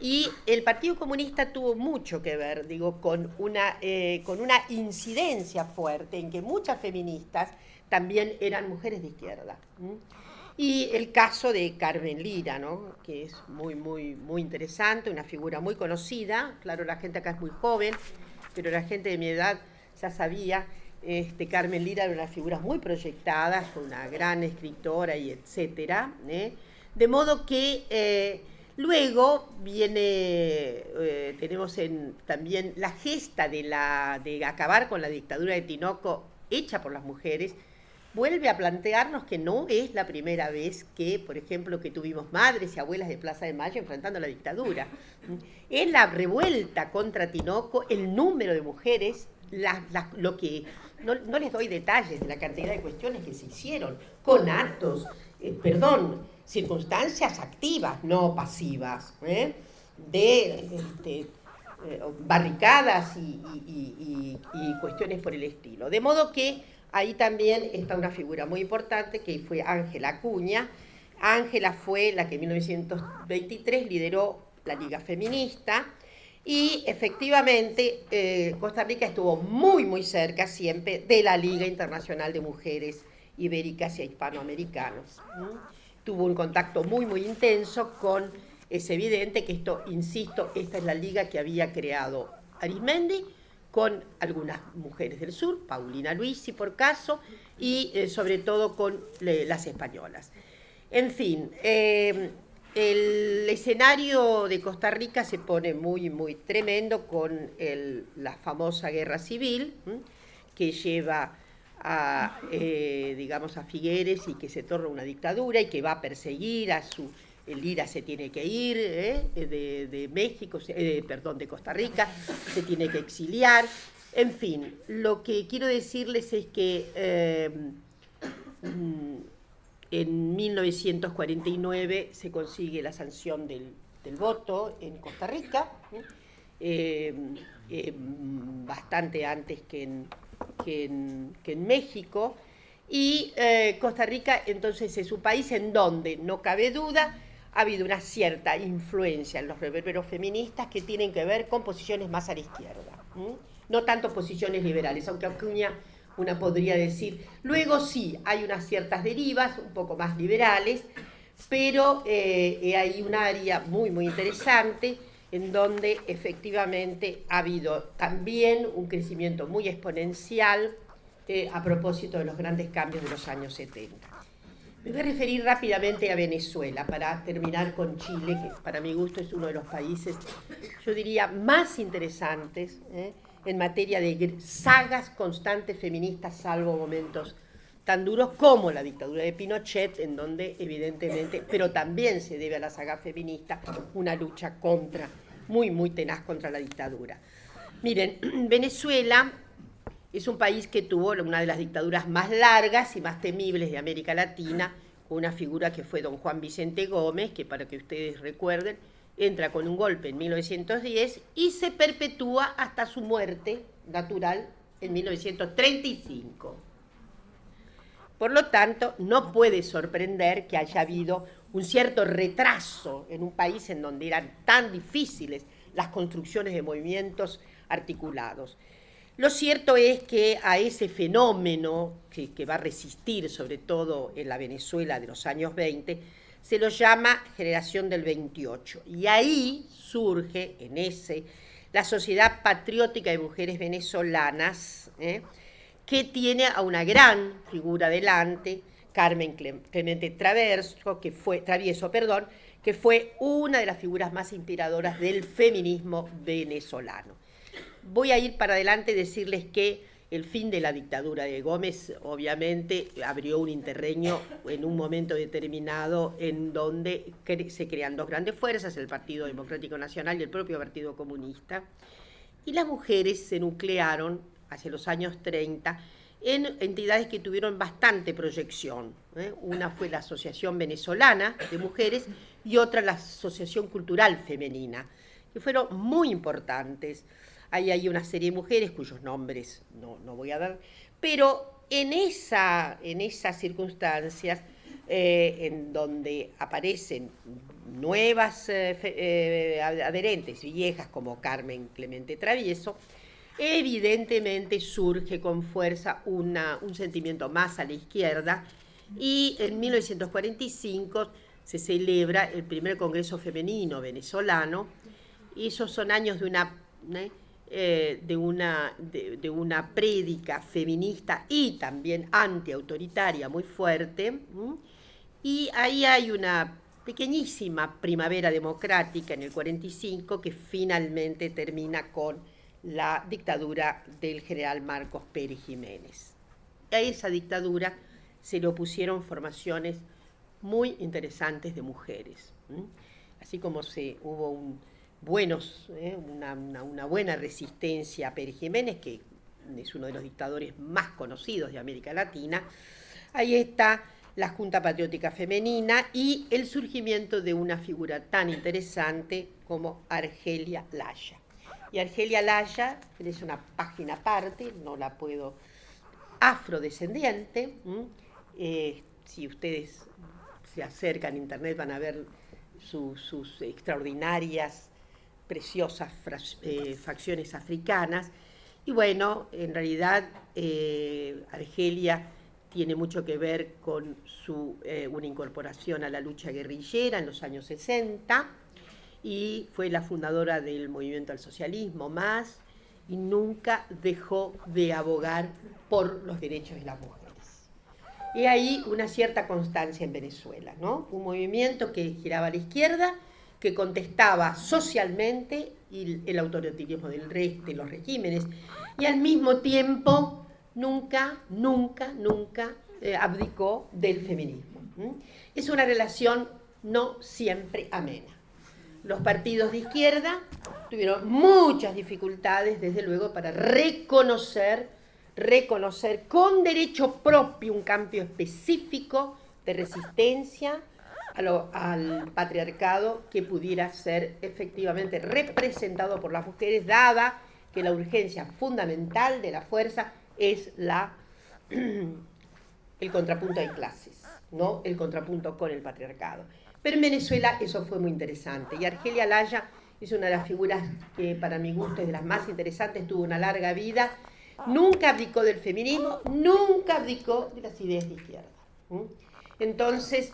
Y el Partido Comunista tuvo mucho que ver, con una incidencia fuerte en que muchas feministas también eran mujeres de izquierda. Y el caso de Carmen Lira, ¿no? Que es muy, muy, muy interesante, una figura muy conocida. Claro, la gente acá es muy joven, pero la gente de mi edad ya sabía. Carmen Lira era una figura muy proyectada, fue una gran escritora y etcétera. De modo que Luego viene, tenemos también la gesta de acabar con la dictadura de Tinoco hecha por las mujeres, vuelve a plantearnos que no es la primera vez que, por ejemplo, que tuvimos madres y abuelas de Plaza de Mayo enfrentando la dictadura. En la revuelta contra Tinoco, el número de mujeres, lo que no les doy detalles de la cantidad de cuestiones que se hicieron, con actos, circunstancias activas, no pasivas, barricadas y cuestiones por el estilo. De modo que ahí también está una figura muy importante que fue Ángela Acuña. Ángela fue la que en 1923 lideró la Liga Feminista y efectivamente Costa Rica estuvo muy, muy cerca siempre de la Liga Internacional de Mujeres Ibéricas y Hispanoamericanos. Tuvo un contacto muy, muy intenso con, es evidente que esto, insisto, esta es la liga que había creado Arismendi, con algunas mujeres del sur, Paulina Luisi por caso, y sobre todo con las españolas. En fin, el escenario de Costa Rica se pone muy, muy tremendo con la famosa guerra civil, que lleva a, digamos, a Figueres y que se torna una dictadura y que va a perseguir a el IRA se tiene que ir de México, de Costa Rica, se tiene que exiliar. En fin, lo que quiero decirles es que en 1949 se consigue la sanción del voto en Costa Rica, bastante antes que en México, y Costa Rica entonces es un país en donde, no cabe duda, ha habido una cierta influencia en los reverberos feministas que tienen que ver con posiciones más a la izquierda, no tanto posiciones liberales, aunque Acuña una podría decir, luego sí, hay unas ciertas derivas un poco más liberales, pero hay un área muy, muy interesante en donde efectivamente ha habido también un crecimiento muy exponencial a propósito de los grandes cambios de los años 70. Me voy a referir rápidamente a Venezuela para terminar con Chile, que para mi gusto es uno de los países, yo diría, más interesantes en materia de sagas constantes feministas, salvo momentos tan duros como la dictadura de Pinochet, en donde evidentemente, pero también se debe a la saga feminista, una lucha muy, muy tenaz contra la dictadura. Miren, Venezuela es un país que tuvo una de las dictaduras más largas y más temibles de América Latina, con una figura que fue don Juan Vicente Gómez, que para que ustedes recuerden, entra con un golpe en 1910 y se perpetúa hasta su muerte natural en 1935. Por lo tanto, no puede sorprender que haya habido un cierto retraso en un país en donde eran tan difíciles las construcciones de movimientos articulados. Lo cierto es que a ese fenómeno que va a resistir, sobre todo en la Venezuela de los años 20, se lo llama generación del 28. Y ahí surge, la Sociedad Patriótica de Mujeres Venezolanas, que tiene a una gran figura delante, Carmen Clemente Travieso, que fue una de las figuras más inspiradoras del feminismo venezolano. Voy a ir para adelante y decirles que el fin de la dictadura de Gómez obviamente abrió un interreño en un momento determinado en donde se crean dos grandes fuerzas, el Partido Democrático Nacional y el propio Partido Comunista, y las mujeres se nuclearon hacia los años 30 en entidades que tuvieron bastante proyección. Una fue la Asociación Venezolana de Mujeres y otra la Asociación Cultural Femenina, que fueron muy importantes. Ahí hay una serie de mujeres cuyos nombres no voy a dar, pero en esas circunstancias en donde aparecen nuevas adherentes viejas como Carmen Clemente Travieso, evidentemente surge con fuerza un sentimiento más a la izquierda y en 1945 se celebra el primer Congreso Femenino Venezolano y esos son años de una prédica feminista y también antiautoritaria muy fuerte, y ahí hay una pequeñísima primavera democrática en el 45 que finalmente termina con la dictadura del general Marcos Pérez Jiménez. A esa dictadura se le opusieron formaciones muy interesantes de mujeres. Así como hubo una buena resistencia a Pérez Jiménez, que es uno de los dictadores más conocidos de América Latina, ahí está la Junta Patriótica Femenina y el surgimiento de una figura tan interesante como Argelia Laya. Y Argelia Laya es una página aparte, no la puedo, afrodescendiente. Si ustedes se acercan a internet van a ver sus extraordinarias, preciosas facciones africanas. Y bueno, en realidad Argelia tiene mucho que ver con una incorporación a la lucha guerrillera en los años 60 y fue la fundadora del movimiento al socialismo más y nunca dejó de abogar por los derechos de las mujeres. Y hay una cierta constancia en Venezuela, ¿no? Un movimiento que giraba a la izquierda, que contestaba socialmente el autoritarismo de los regímenes y al mismo tiempo nunca abdicó del feminismo. Es una relación no siempre amena. Los partidos de izquierda tuvieron muchas dificultades, desde luego, para reconocer con derecho propio un cambio específico de resistencia al patriarcado que pudiera ser efectivamente representado por las mujeres, dada que la urgencia fundamental de la fuerza es el contrapunto de clases, no el contrapunto con el patriarcado. Pero en Venezuela eso fue muy interesante y Argelia Laya es una de las figuras que para mi gusto es de las más interesantes, tuvo una larga vida, nunca abdicó del feminismo, nunca abdicó de las ideas de izquierda. Entonces,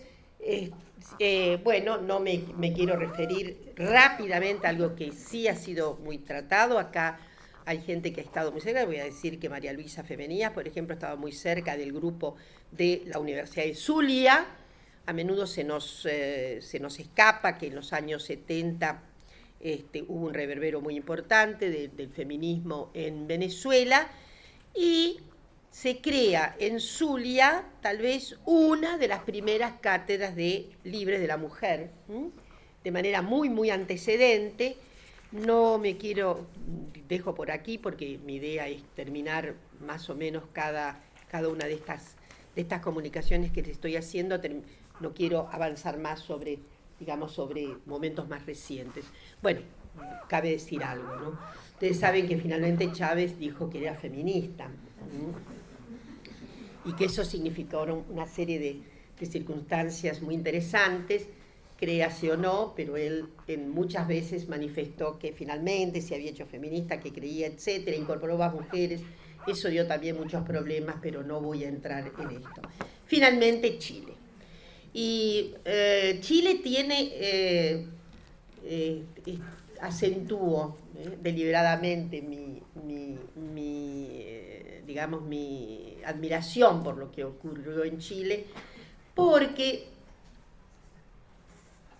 bueno, no me quiero referir rápidamente a algo que sí ha sido muy tratado. Acá hay gente que ha estado muy cerca. Voy a decir que María Luisa Femenías, por ejemplo, estaba muy cerca del grupo de la Universidad de Zulia. A menudo se nos escapa que en los años 70 hubo un reverbero muy importante del feminismo en Venezuela y se crea en Zulia tal vez una de las primeras cátedras de libres de la mujer, de manera muy antecedente. No me dejo por aquí porque mi idea es terminar más o menos cada una de estas comunicaciones que les estoy haciendo. No quiero avanzar más sobre momentos más recientes. Bueno, cabe decir algo, ¿no? Ustedes saben que finalmente Chávez dijo que era feminista, y que eso significó una serie de circunstancias muy interesantes, créase o no, pero él muchas veces manifestó que finalmente se había hecho feminista, que creía, etcétera, incorporó más mujeres. Eso dio también muchos problemas, pero no voy a entrar en esto. Finalmente, Chile. Y Chile acentuó deliberadamente mi admiración por lo que ocurrió en Chile, porque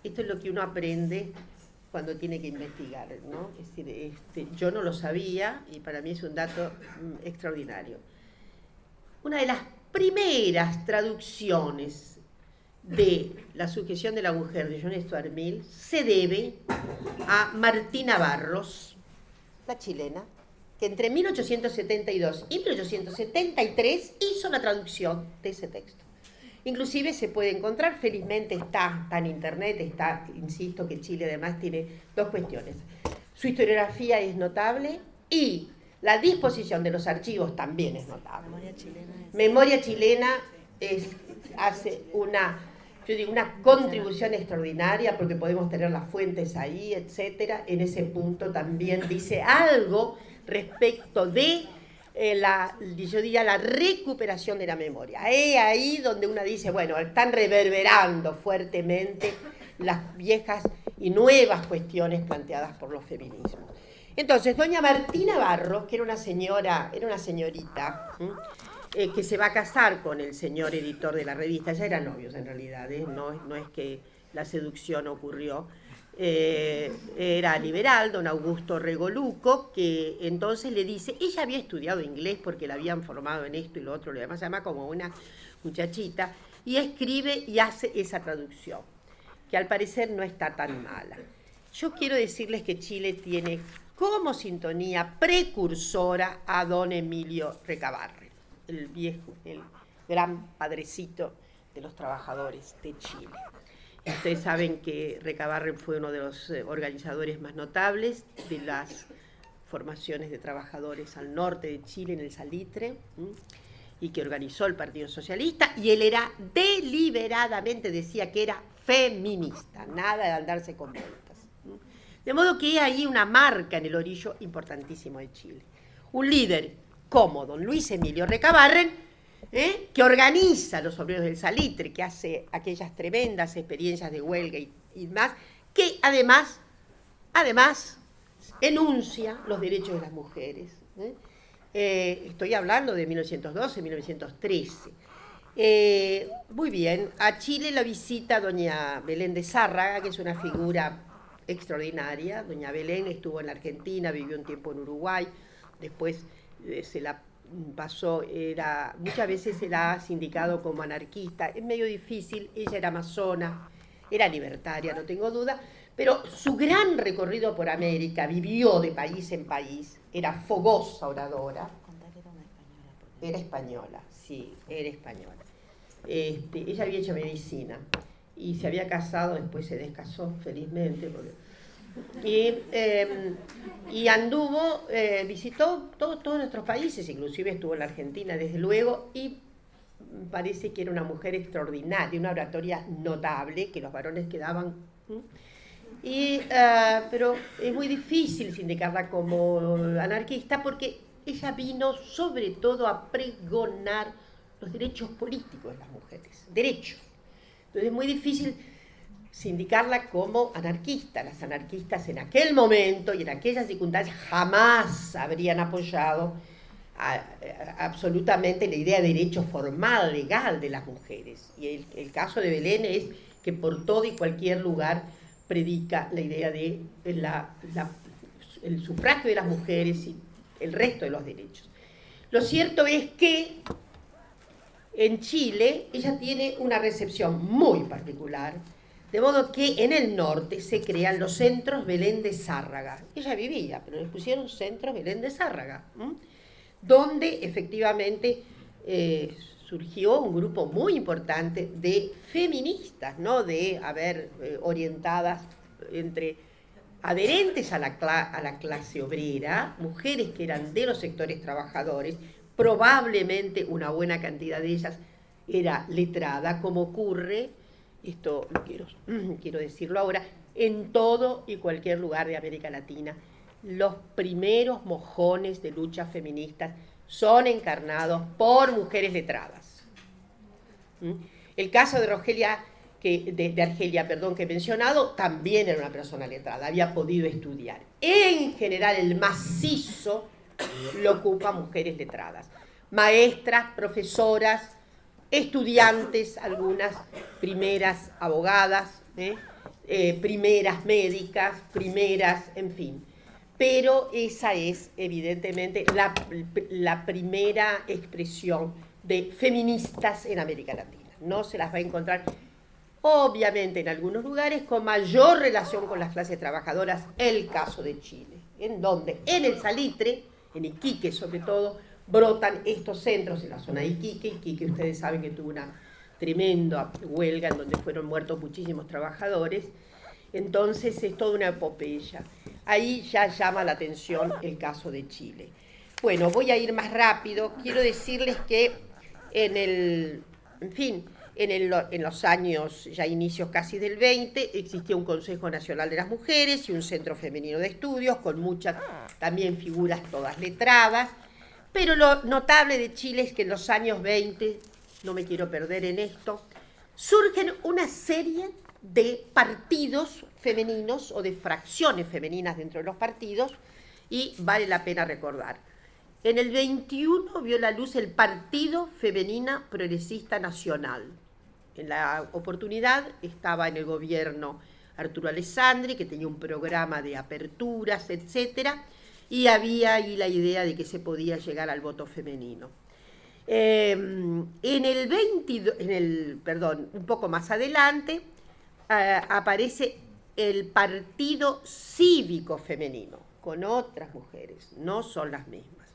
esto es lo que uno aprende cuando tiene que investigar, ¿no? Es decir, yo no lo sabía y para mí es un dato extraordinario. Una de las primeras traducciones de La sujeción de la mujer de John Stuart Mill se debe a Martina Barros, la chilena, que entre 1872 y 1873 hizo la traducción de ese texto. Inclusive se puede encontrar, felizmente está en internet, insisto que Chile además tiene dos cuestiones. Su historiografía es notable y la disposición de los archivos también es notable. Memoria chilena hace una contribución extraordinaria porque podemos tener las fuentes ahí, etcétera. En ese punto también dice algo respecto de la recuperación de la memoria. Es ahí donde uno dice, bueno, están reverberando fuertemente las viejas y nuevas cuestiones planteadas por los feminismos. Entonces, doña Martina Barros, que era una señorita, que se va a casar con el señor editor de la revista, ya eran novios en realidad, no es que la seducción ocurrió. Era liberal, don Augusto Regoluco, que entonces le dice, ella había estudiado inglés porque la habían formado en esto y lo otro, lo demás, se llama como una muchachita, y escribe y hace esa traducción, que al parecer no está tan mala. Yo quiero decirles que Chile tiene como sintonía precursora a don Emilio Recabarren, el viejo, el gran padrecito de los trabajadores de Chile. Ustedes saben que Recabarren fue uno de los organizadores más notables de las formaciones de trabajadores al norte de Chile, en el Salitre, y que organizó el Partido Socialista, y él era deliberadamente, decía que era feminista, nada de andarse con vueltas. De modo que hay ahí una marca en el orillo importantísimo de Chile. Un líder como don Luis Emilio Recabarren, que organiza los obreros del Salitre, que hace aquellas tremendas experiencias de huelga y más, que además enuncia los derechos de las mujeres. Estoy hablando de 1912, 1913. Muy bien, a Chile la visita doña Belén de Zárraga, que es una figura extraordinaria. Doña Belén estuvo en la Argentina, vivió un tiempo en Uruguay, después se la pasó, muchas veces se la ha sindicado como anarquista, es medio difícil, ella era amazona, era libertaria, no tengo duda, pero su gran recorrido por América, vivió de país en país, era fogosa oradora. Era española, sí, era española. Ella había hecho medicina y se había casado, después se descasó felizmente, y anduvo, visitó todos nuestros países, inclusive estuvo en la Argentina desde luego, y parece que era una mujer extraordinaria, una oratoria notable, que los varones quedaban. Pero es muy difícil sindicarla como anarquista porque ella vino sobre todo a pregonar los derechos políticos de las mujeres, derechos. Entonces es muy difícil sindicarla como anarquista. Las anarquistas en aquel momento y en aquellas circunstancias jamás habrían apoyado absolutamente la idea de derecho formal, legal de las mujeres. Y el caso de Belén es que por todo y cualquier lugar predica la idea de el sufragio de las mujeres y el resto de los derechos. Lo cierto es que en Chile ella tiene una recepción muy particular, de modo que en el norte se crean los centros Belén de Zárraga. Ella vivía, pero le pusieron centros Belén de Zárraga, donde efectivamente surgió un grupo muy importante de feministas, ¿no? Orientadas entre adherentes a la clase obrera, mujeres que eran de los sectores trabajadores, probablemente una buena cantidad de ellas era letrada, como ocurre, esto quiero decirlo ahora, en todo y cualquier lugar de América Latina. Los primeros mojones de luchas feministas son encarnados por mujeres letradas. El caso de Argelia, que he mencionado, también era una persona letrada, había podido estudiar. En general, el macizo lo ocupan mujeres letradas, maestras, profesoras, estudiantes, algunas primeras abogadas, primeras médicas, primeras, en fin. Pero esa es evidentemente la primera expresión de feministas en América Latina. No se las va a encontrar, obviamente, en algunos lugares con mayor relación con las clases trabajadoras, el caso de Chile, en donde en el Salitre, en Iquique sobre todo, brotan estos centros en la zona de Iquique. Iquique, ustedes saben que tuvo una tremenda huelga en donde fueron muertos muchísimos trabajadores. Entonces es toda una epopeya. Ahí ya llama la atención el caso de Chile. Bueno, voy a ir más rápido. Quiero decirles que en los años, ya inicios casi del 20, existía un Consejo Nacional de las Mujeres y un Centro Femenino de Estudios, con muchas también figuras todas letradas. Pero lo notable de Chile es que en los años 20, no me quiero perder en esto, surgen una serie de partidos femeninos o de fracciones femeninas dentro de los partidos, y vale la pena recordar. En el 21 vio la luz el Partido Femenina Progresista Nacional, en la oportunidad estaba en el gobierno Arturo Alessandri, que tenía un programa de aperturas, etcétera, y había ahí la idea de que se podía llegar al voto femenino. Un poco más adelante, aparece el Partido Cívico Femenino, con otras mujeres, no son las mismas.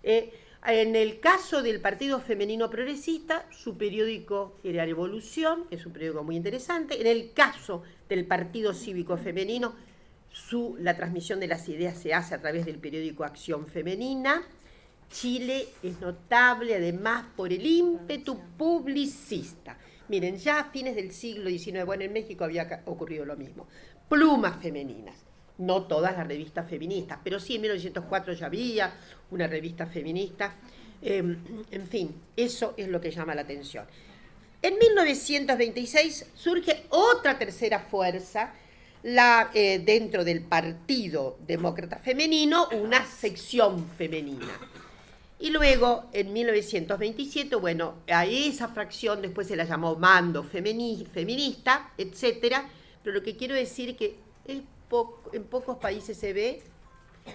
En el caso del Partido Femenino Progresista, su periódico era Evolución, que es un periódico muy interesante. En el caso del Partido Cívico Femenino, la transmisión de las ideas se hace a través del periódico Acción Femenina. Chile es notable además por el ímpetu publicista. Miren, ya a fines del siglo XIX, bueno, en México había ocurrido lo mismo. Plumas femeninas. No todas las revistas feministas, pero sí en 1904 ya había una revista feminista. En fin, eso es lo que llama la atención. En 1926 surge otra tercera fuerza, dentro del Partido Demócrata Femenino, una sección femenina. Y luego, en 1927, bueno, a esa fracción después se la llamó Mando Feminista, etcétera, pero lo que quiero decir es que en pocos países se ve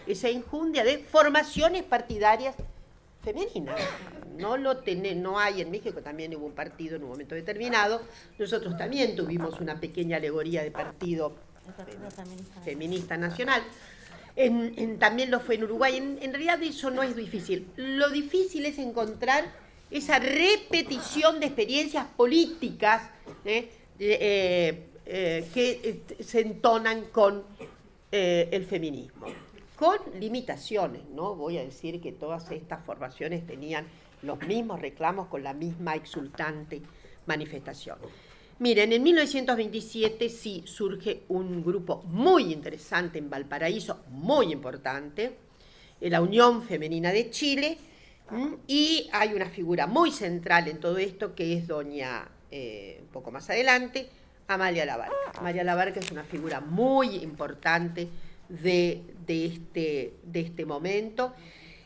esa enjundia de formaciones partidarias femeninas. No hay en México, también hubo un partido en un momento determinado. Nosotros también tuvimos una pequeña alegoría de partido feminista nacional. También lo fue en Uruguay. En realidad eso no es difícil. Lo difícil es encontrar esa repetición de experiencias políticas que se entonan con el feminismo, con limitaciones. No voy a decir que todas estas formaciones tenían los mismos reclamos con la misma exultante manifestación. Miren, en 1927 sí surge un grupo muy interesante en Valparaíso, muy importante, la Unión Femenina de Chile, y hay una figura muy central en todo esto que es doña, un poco más adelante, Amalia Labarca. Amalia Labarca es una figura muy importante de este momento.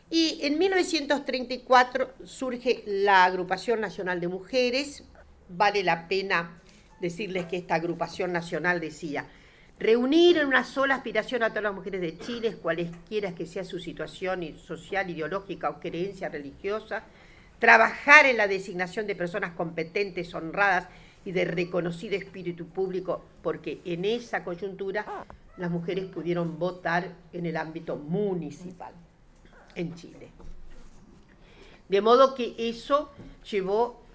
Y en 1934 surge la Agrupación Nacional de Mujeres. Vale la pena decirles que esta agrupación nacional decía: reunir en una sola aspiración a todas las mujeres de Chile, cualesquiera que sea su situación social, ideológica o creencia religiosa, trabajar en la designación de personas competentes, honradas y de reconocido espíritu público, porque en esa coyuntura las mujeres pudieron votar en el ámbito municipal en Chile. De modo que eso llevó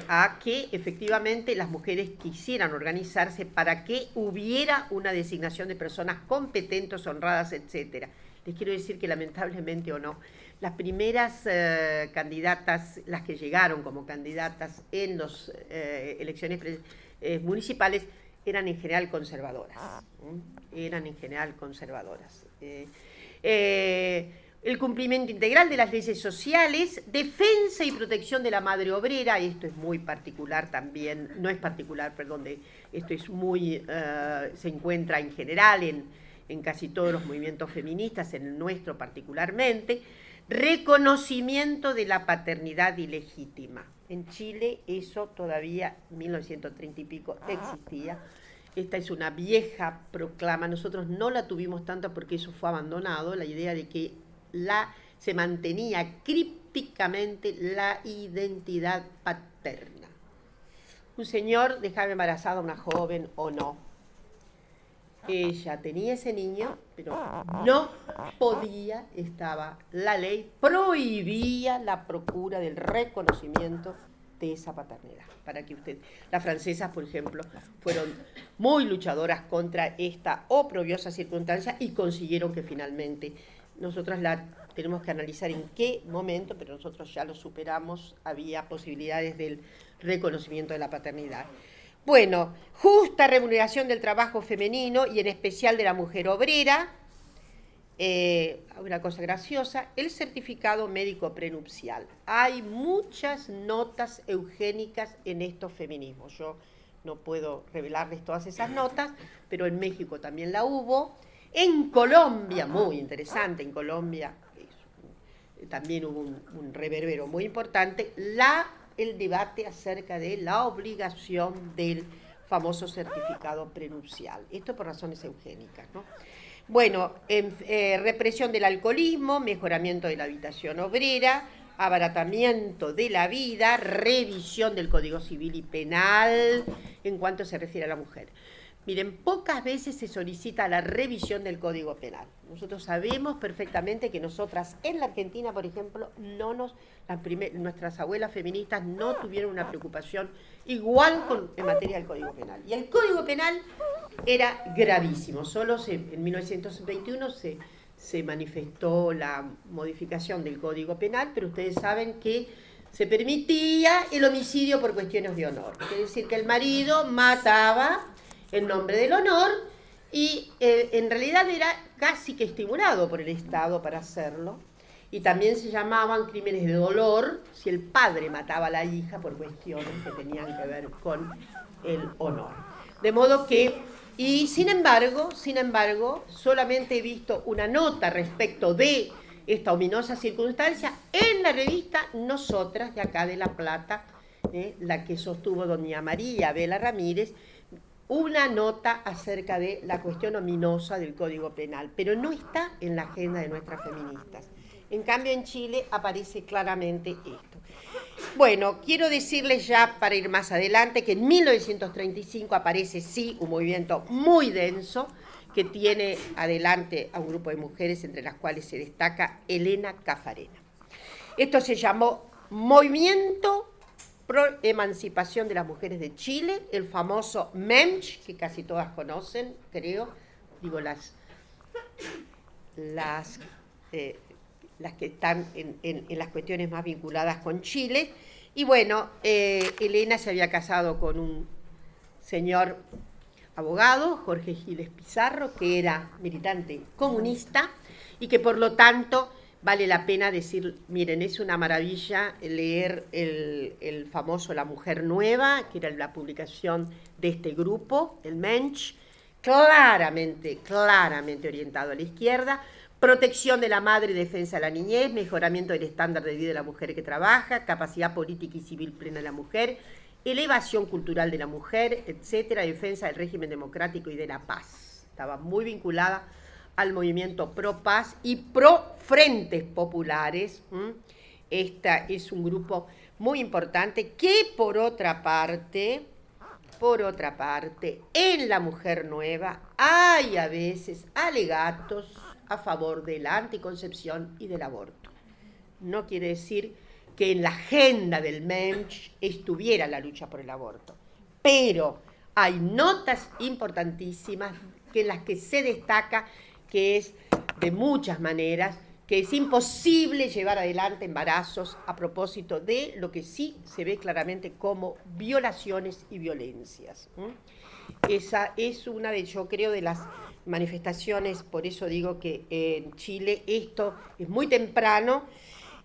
a que efectivamente las mujeres quisieran organizarse para que hubiera una designación de personas competentes, honradas, etc. Les quiero decir que lamentablemente o no, las primeras candidatas, las que llegaron como candidatas en las elecciones municipales, eran en general conservadoras. El cumplimiento integral de las leyes sociales, defensa y protección de la madre obrera, y esto es muy particular también, no es particular, perdón, esto es muy, se encuentra en general en casi todos los movimientos feministas, en el nuestro particularmente, reconocimiento de la paternidad ilegítima. En Chile eso todavía, 1930 y pico, existía. Esta es una vieja proclama, nosotros no la tuvimos tanto porque eso fue abandonado, la idea de que se mantenía crípticamente la identidad paterna. Un señor dejaba embarazada a una joven o no. Ella tenía ese niño, pero no podía, la ley prohibía la procura del reconocimiento de esa paternidad. Para que las francesas, por ejemplo, fueron muy luchadoras contra esta oprobiosa circunstancia y consiguieron que finalmente, nosotras la tenemos que analizar en qué momento, pero nosotros ya lo superamos, había posibilidades del reconocimiento de la paternidad. Bueno, justa remuneración del trabajo femenino y en especial de la mujer obrera. Una cosa graciosa, el certificado médico prenupcial. Hay muchas notas eugénicas en estos feminismos. Yo no puedo revelarles todas esas notas, pero en México también la hubo. En Colombia, muy interesante, en Colombia también hubo un reverbero muy importante, la el debate acerca de la obligación del famoso certificado prenupcial. Esto por razones eugénicas, ¿no? Bueno, represión del alcoholismo, mejoramiento de la habitación obrera, abaratamiento de la vida, revisión del Código Civil y Penal en cuanto se refiere a la mujer. Miren, pocas veces se solicita la revisión del Código Penal. Nosotros sabemos perfectamente que nosotras en la Argentina, por ejemplo, nuestras abuelas feministas no tuvieron una preocupación igual en materia del Código Penal. Y el Código Penal era gravísimo. En 1921 se manifestó la modificación del Código Penal, pero ustedes saben que se permitía el homicidio por cuestiones de honor. Es decir, que el marido mataba en nombre del honor y en realidad era casi que estimulado por el Estado para hacerlo. Y también se llamaban crímenes de dolor si el padre mataba a la hija por cuestiones que tenían que ver con el honor. De modo que, y sin embargo, solamente he visto una nota respecto de esta ominosa circunstancia en la revista Nosotras, de acá de La Plata, la que sostuvo doña María Vela Ramírez, una nota acerca de la cuestión ominosa del Código Penal, pero no está en la agenda de nuestras feministas. En cambio, en Chile aparece claramente esto. Bueno, quiero decirles ya, para ir más adelante, que en 1935 aparece, sí, un movimiento muy denso, que tiene adelante a un grupo de mujeres, entre las cuales se destaca Elena Caffarena. Esto se llamó Movimiento Pro Emancipación de las Mujeres de Chile, el famoso MEMCH, que casi todas conocen, creo, digo las que están en las cuestiones más vinculadas con Chile. Y bueno, Elena se había casado con un señor abogado, Jorge Giles Pizarro, que era militante comunista y que por lo tanto vale la pena decir, miren, es una maravilla leer el famoso La Mujer Nueva, que era la publicación de este grupo, el MENCH, claramente orientado a la izquierda. Protección de la madre y defensa de la niñez, mejoramiento del estándar de vida de la mujer que trabaja, capacidad política y civil plena de la mujer, elevación cultural de la mujer, etcétera, defensa del régimen democrático y de la paz. Estaba muy vinculada al movimiento pro paz y pro frentes populares. Esta es un grupo muy importante que por otra parte, en La Mujer Nueva hay a veces alegatos a favor de la anticoncepción y del aborto. No quiere decir que en la agenda del MEMCH estuviera la lucha por el aborto, pero hay notas importantísimas en las que se destaca que es de muchas maneras, que es imposible llevar adelante embarazos a propósito de lo que sí se ve claramente como violaciones y violencias. Esa es una de, yo creo, de las manifestaciones, por eso digo que en Chile esto es muy temprano.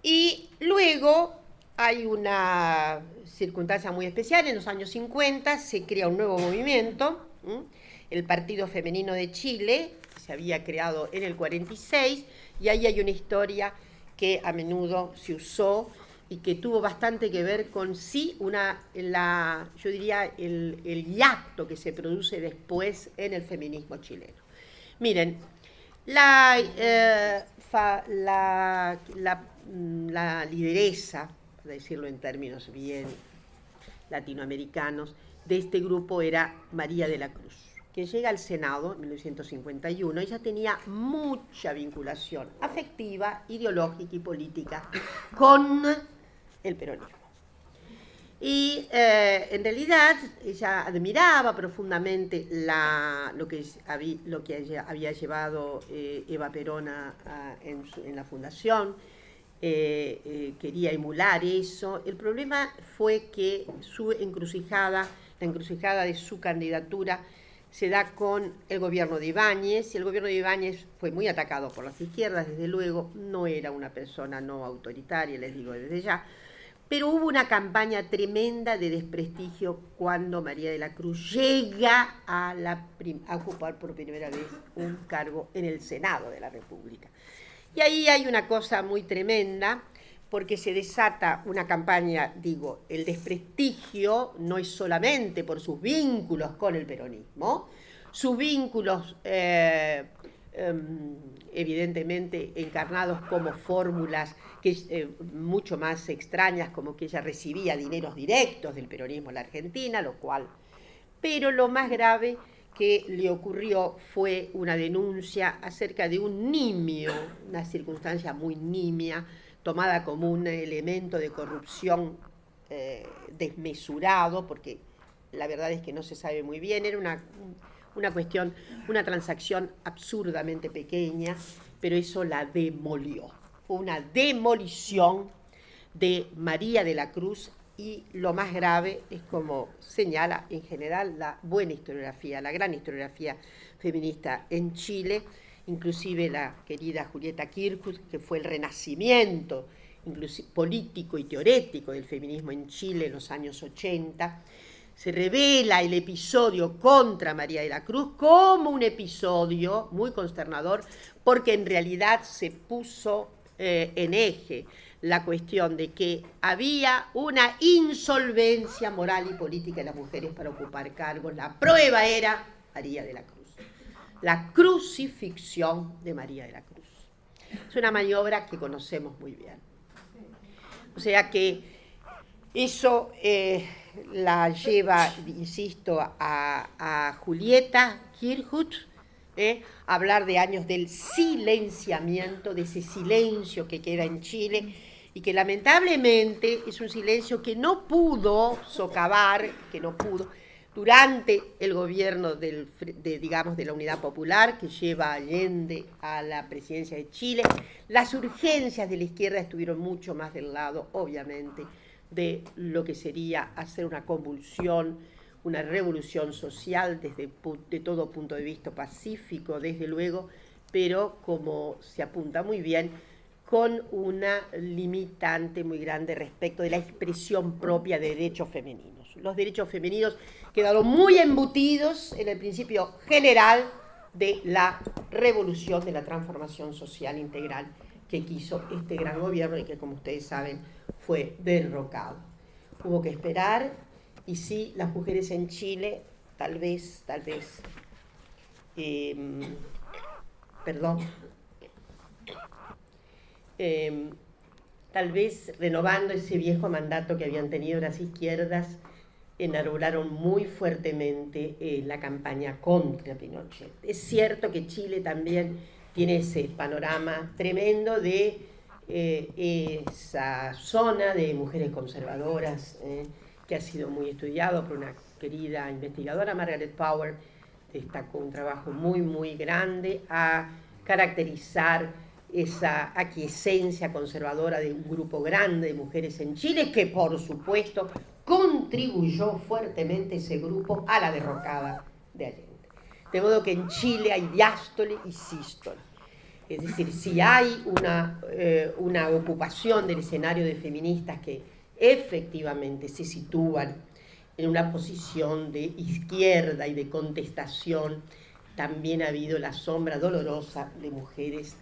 Y luego hay una circunstancia muy especial, en los años 50 se crea un nuevo movimiento, el Partido Femenino de Chile, se había creado en el 46, y ahí hay una historia que a menudo se usó y que tuvo bastante que ver con yo diría, el hiato que se produce después en el feminismo chileno. Miren, la lideresa, para decirlo en términos bien latinoamericanos, de este grupo era María de la Cruz, que llega al Senado en 1951. Ella tenía mucha vinculación afectiva, ideológica y política con el peronismo. Y en realidad ella admiraba profundamente lo que había llevado Eva Perón en la fundación, quería emular eso. El problema fue que la encrucijada de su candidatura se da con el gobierno de Ibáñez, y el gobierno de Ibáñez fue muy atacado por las izquierdas, desde luego, no era una persona no autoritaria, les digo desde ya, pero hubo una campaña tremenda de desprestigio cuando María de la Cruz llega a ocupar por primera vez un cargo en el Senado de la República. Y ahí hay una cosa muy tremenda, porque se desata una campaña, digo, el desprestigio no es solamente por sus vínculos con el peronismo, sus vínculos evidentemente encarnados como fórmulas que, mucho más extrañas, como que ella recibía dineros directos del peronismo en la Argentina, lo cual... Pero lo más grave que le ocurrió fue una denuncia acerca de un nimio, una circunstancia muy nimia, tomada como un elemento de corrupción desmesurado, porque la verdad es que no se sabe muy bien, era una cuestión, una transacción absurdamente pequeña, pero eso la demolió. Fue una demolición de María de la Cruz, y lo más grave es, como señala en general la buena historiografía, la gran historiografía feminista en Chile, inclusive la querida Julieta Kirchhoff, que fue el renacimiento político y teorético del feminismo en Chile en los años 80, se revela el episodio contra María de la Cruz como un episodio muy consternador, porque en realidad se puso en eje la cuestión de que había una insolvencia moral y política de las mujeres para ocupar cargos. La prueba era María de la Cruz, la crucifixión de María de la Cruz. Es una maniobra que conocemos muy bien. O sea que eso la lleva, insisto, a Julieta Kirchhoff, hablar de años del silenciamiento, de ese silencio que queda en Chile, y que lamentablemente es un silencio que no pudo socavar, durante el gobierno digamos, de la Unidad Popular, que lleva a Allende a la presidencia de Chile. Las urgencias de la izquierda estuvieron mucho más del lado, obviamente, de lo que sería hacer una convulsión, una revolución social de todo punto de vista pacífico, desde luego, pero como se apunta muy bien, con una limitante muy grande respecto de la expresión propia de derechos femeninos. Los derechos femeninos quedaron muy embutidos en el principio general de la revolución, de la transformación social integral que quiso este gran gobierno y que, como ustedes saben, fue derrocado. Hubo que esperar, y sí, las mujeres en Chile, tal vez, renovando ese viejo mandato que habían tenido las izquierdas, enarbolaron muy fuertemente la campaña contra Pinochet. Es cierto que Chile también tiene ese panorama tremendo de esa zona de mujeres conservadoras, que ha sido muy estudiado por una querida investigadora, Margaret Power, destacó un trabajo muy, muy grande a caracterizar esa aquiescencia conservadora de un grupo grande de mujeres en Chile, que por supuesto contribuyó fuertemente ese grupo a la derrocada de Allende. De modo que en Chile hay diástole y sístole. Es decir, si hay una ocupación del escenario de feministas que efectivamente se sitúan en una posición de izquierda y de contestación, también ha habido la sombra dolorosa de mujeres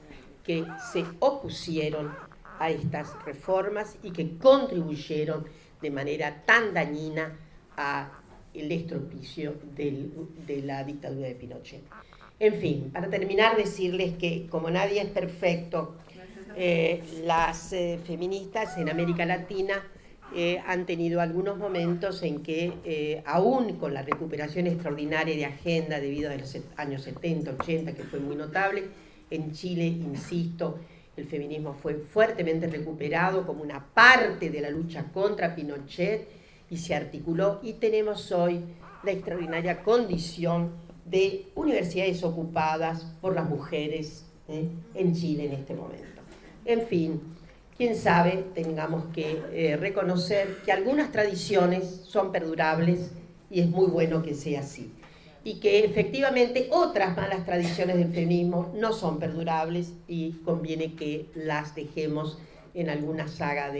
que se opusieron a estas reformas y que contribuyeron de manera tan dañina al estropicio de la dictadura de Pinochet. En fin, para terminar, decirles que como nadie es perfecto, las feministas en América Latina han tenido algunos momentos en que, aún con la recuperación extraordinaria de agenda debido a los años 70, 80, que fue muy notable, en Chile, insisto, el feminismo fue fuertemente recuperado como una parte de la lucha contra Pinochet y se articuló, y tenemos hoy la extraordinaria condición de universidades ocupadas por las mujeres en Chile en este momento. En fin, quién sabe, tengamos que reconocer que algunas tradiciones son perdurables y es muy bueno que sea así. Y que efectivamente otras malas tradiciones del feminismo no son perdurables y conviene que las dejemos en alguna saga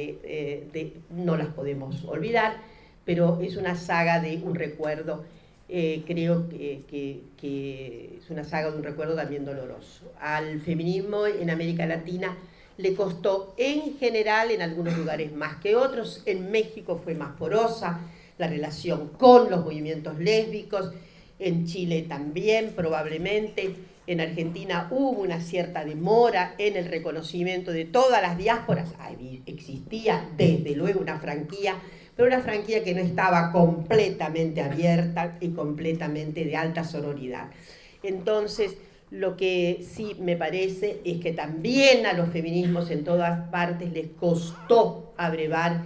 no las podemos olvidar, pero es una saga de un recuerdo, creo que es una saga de un recuerdo también doloroso. Al feminismo en América Latina le costó en general, en algunos lugares más que otros. En México fue más porosa la relación con los movimientos lésbicos, en Chile también probablemente, en Argentina hubo una cierta demora en el reconocimiento de todas las diásporas. Existía desde luego una franquía, pero una franquía que no estaba completamente abierta y completamente de alta sororidad. Entonces, lo que sí me parece es que también a los feminismos en todas partes les costó abrevar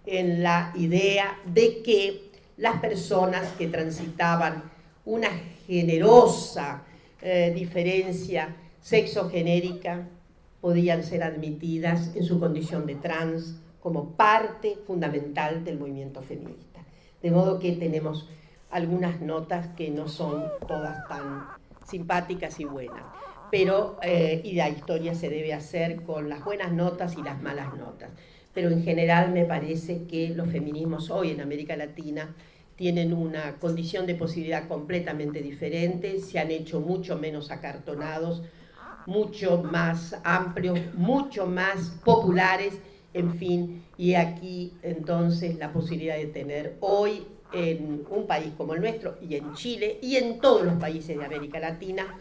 en la idea de que las personas que transitaban una generosa diferencia sexogenérica podían ser admitidas en su condición de trans como parte fundamental del movimiento feminista. De modo que tenemos algunas notas que no son todas tan simpáticas y buenas, pero y la historia se debe hacer con las buenas notas y las malas notas. Pero en general me parece que los feminismos hoy en América Latina tienen una condición de posibilidad completamente diferente, se han hecho mucho menos acartonados, mucho más amplios, mucho más populares, en fin, y aquí entonces la posibilidad de tener hoy en un país como el nuestro, y en Chile, y en todos los países de América Latina,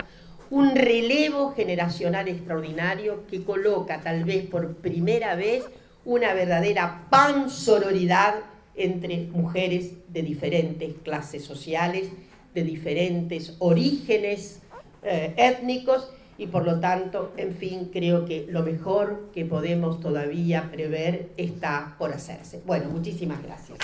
un relevo generacional extraordinario que coloca tal vez por primera vez una verdadera pansororidad entre mujeres de diferentes clases sociales, de diferentes orígenes étnicos, y por lo tanto, en fin, creo que lo mejor que podemos todavía prever está por hacerse. Bueno, muchísimas gracias.